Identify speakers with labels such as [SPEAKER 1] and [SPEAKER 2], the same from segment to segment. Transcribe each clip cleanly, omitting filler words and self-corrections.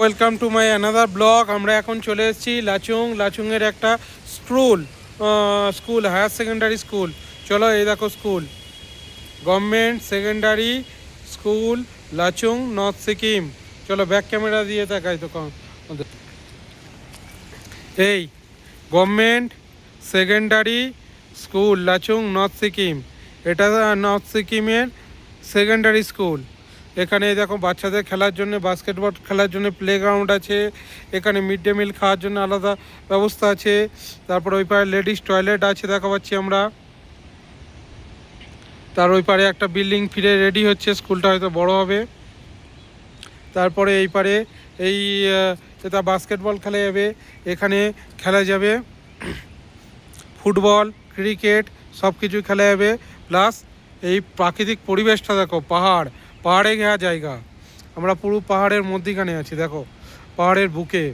[SPEAKER 1] Welcome to my another blog. আমরা এখন চলে এসেছি লাচুংয়ের একটা স্কুল হায়ার সেকেন্ডারি স্কুল। চলো এই দেখো school, government secondary school Lachung north Sikkim. চলো ব্যাক ক্যামেরা দিয়ে দেখাই তো এই government secondary school Lachung north Sikkim. এটা নর্থ সিকিমের সেকেন্ডারি স্কুল। এখানে দেখো বাচ্চাদের খেলার জন্য, বাস্কেটবল খেলার জন্য প্লেগ্রাউন্ড আছে। এখানে মিড ডে মিল খাওয়ার জন্য আলাদা ব্যবস্থা আছে। তারপর ওই পারে লেডিস টয়লেট আছে দেখা পাচ্ছি আমরা। তার ওই পারে একটা বিল্ডিং ফিরে রেডি হচ্ছে, স্কুলটা হয়তো বড় হবে। তারপরে এই পারে এটা বাস্কেটবল খেলা যাবে, এখানে খেলা যাবে ফুটবল, ক্রিকেট, সব কিছু খেলা যাবে। প্লাস এই প্রাকৃতিক পরিবেশটা দেখো, পাহাড়ে ঘেরা জায়গা। আমরা পুরো পাহাড়ের মধ্যিখানে আছি, দেখো পাহাড়ের বুকে,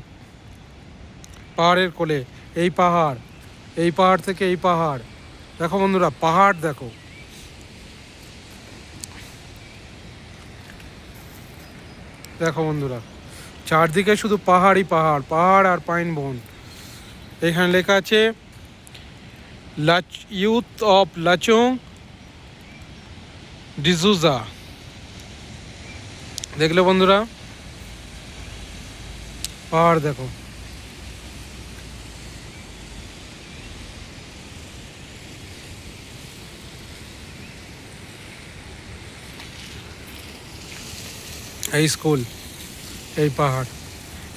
[SPEAKER 1] পাহাড়ের কোলে এই পাহাড় থেকে এই পাহাড়। দেখো বন্ধুরা, পাহাড় দেখো, দেখো বন্ধুরা, চারদিকে শুধু পাহাড়ই পাহাড় আর পাইন বন। এখানে লেখা আছে ইউথ অফ লাচুং ডিজুজা। দেখলে বন্ধুরা, পাহাড় দেখো। এই স্কুল, এই পাহাড়।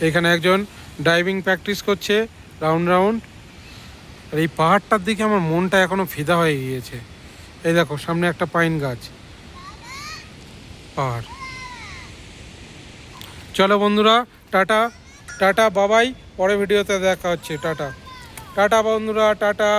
[SPEAKER 1] এখানে একজন ড্রাইভিং প্র্যাকটিস করছে রাউন্ড। আর এই পাহাড়টার দিকে আমার মনটা এখনো ফিদা হয়ে গিয়েছে। এই দেখো সামনে একটা পাইন গাছ, পাহাড়। চলো বন্ধুরা, টাটা টাটা বাবাই, পরে ভিডিওতে দেখা হচ্ছে। টাটা টাটা বন্ধুরা, টাটা।